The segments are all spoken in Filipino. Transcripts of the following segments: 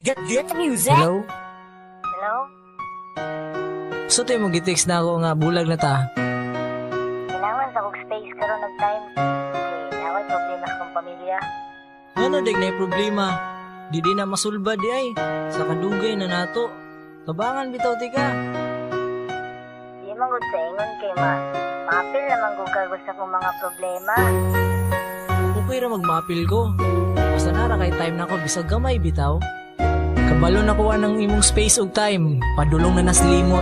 Get the music. Hello? Hello? So tayo mo gitext na ako nga bulag na ta. Kailangan sa kong space karon ng time. Kasi naway problema sa kong pamilya. Ano dig na problema? Di na masulbad di ay. Sa kadugay na nato. Tabangan bitaw ti ka. Di man gud sa ingon kay mapil naman gud kagod sa kong mga problema. Okay ra magmapil ko. Basta nara kay time na ko bisag gamay bitaw. Kabalo na kuha ng imong space og time. Padulong na naslimot.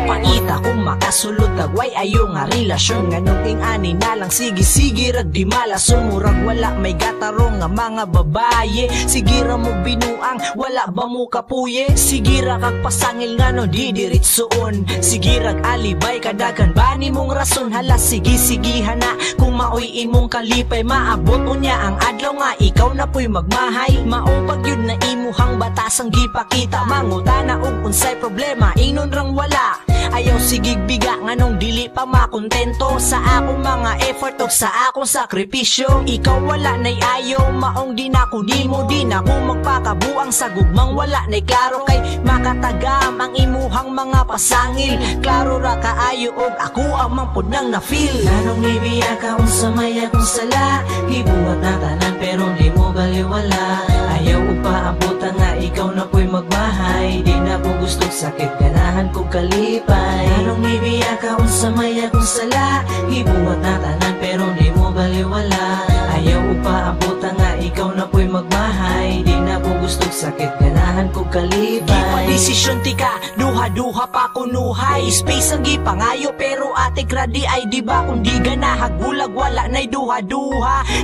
Pangita kung makasulod tagway ayo nga relasyon. Nganong ingani na lang sige rag di malason. Murag wala may gatarong nga mga babaye. Sige ra mo binuang wala ba mo kapuye. Sige ra kag pasangil nga no di diritsoon. Sige rag alibay kadagan ba ni mong rason. Hala sige hana kung maoy imong kalipay. Maabot unya ang adlaw nga ikaw na po'y magmahay. Maupag yun na imuhang batasang gipakita. Mangutana og unsay problema ingnon rang wala. Ayaw sigig biga nganong dili pa makontento sa akong mga effort o sa akong sakripisyo. Ikaw wala nay ayaw maong di na ko nimo. Di na ko magpakabuang sa gugmang wala nay klaro. Kay makatagam ang imuhang mga pasangil. Klaro ra kaayo og ako ang mampod nang na-feel. Nanong nibiya ka unsa may akong sala. Gibuhat na tanan pero di mo baliwala. Ayaw upaabutan nga ikaw na po'y magmahay. Di na ko gusto sakit ganahan ko kalipay. Nanong nibiya ka unsa may akong sala. Gibuhat na tanan pero di mo baliwala. Ayaw upaabutan nga ikaw na po'y magmahay. Di na ko gusto sakit ganahan ko kalipay. Di pa desisyon ti ka, duha pa kunuhay. Space ang gipangayo pero ate kradi ay di ba kung di ganahag bulag wala nay duha.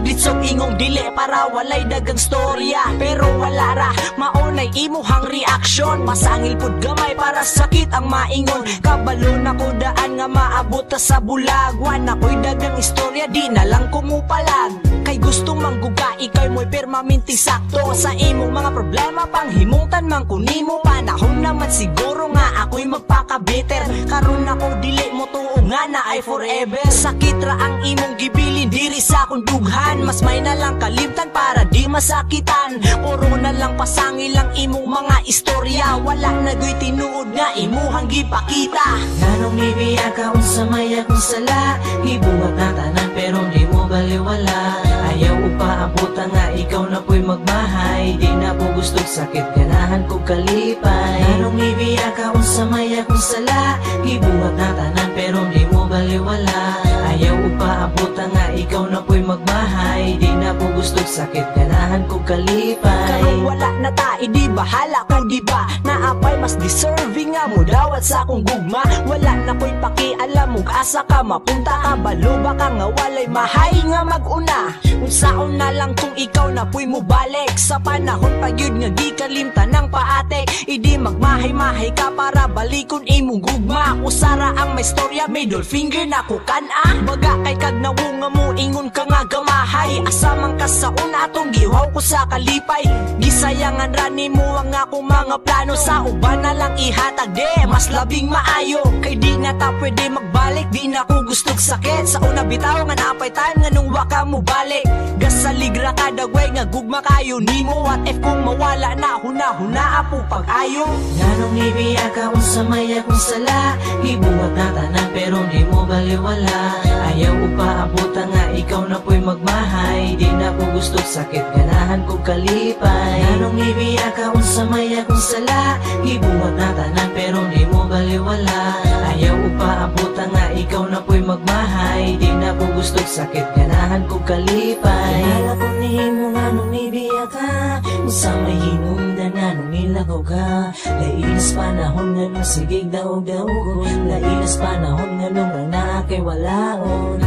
Ditsong ingong dili para walay dagang storya. Pero wala ra, maunay imuhang reaksyon. Masangil pud gamay para sakit ang maingon. Kabalo na ko daan nga maabot ta sa bulagwan. Ako'y dagang istorya di na lang kumupalag. Kay gustong mangguga ikay mo'y permanente sakto. Sa imong mga problema panghimungtan man kunimo. Panahon naman siguro nga ako'y magpakabiter. Karon ako dili mo tuo nga na ay forever. Sakit ra ang imong gibilin diri sa akong dughan. Mas may na lang kalimtan para di masakitan. Puro na lang pasangil ang imong mga istorya. Wala nagoy tinuod nga imuhang gipakita. Nanong nibiya ka unsa may akong sala. Gibuhat na tanan pero di mo baliwala. Ayaw upaabutan nga ikaw na po'y magmahay. Di na po gusto sakit ganahan ko kalipay. Nanong nibiya ka unsa may akong sala. Gibuhat na tanan pero di mo baliwala. Ayaw upaabutan nga ikaw na po'y magmahay. Di na po gusto sakit ganahan ko kalipay. Karong wala na ta, di bahala ko di ba. Naapay mas deserving nga mo dawat sa akong gugma. Wala na ko'y pakialam mo asa ka mapunta ka. Balo ba ka nga walay mahay nga maguna. Unsaon na lang kung ikaw na po'y mo balik. Sa panahon pa yun nga gikalimtan ng paatek. Idi magmahay-mahay ka para balikon imong gugma. Usara ang may storya, middle finger na kukana. Baga kay kag nawunga mo ingon ka nga gamahay. Asamang ka sa una atong giwaw ko sa kalipay. Gisayangan rani mo ang akong mga plano. Sa uban na lang ihatag de mas labing maayo. Kay di na ta pwede magbalik. Di na ko gustog sakit. Sa una bitaw nga napay time nga nung waka mo balik. Gasaligra ka dagway nga gugma kayo nimo. What if kung mawala na huna apo pag-ayo. Nanong nibiya ka unsa may akong sala. Gibuhat na tanan pero di mo baliwala. Ayaw upaabutan nga ikaw na po'y magmahay. Di na ko gusto sakit ganahan ko kalipay. Nanong nibiya ka unsa may akong sala. Gibuhat na tanan pero di mo baliwala. Ayaw upaabutan nga ikaw na po'y magmahay. Di na ko gusto sakit ganahan ko kalipay. Nala ko nimo nga nung nibiya ka. Unsa may hinungdan nga nung ilago ka. Lainas panahon nga nung sigig daog-daogon. Lainas panahon nga nung rang na kay walaon.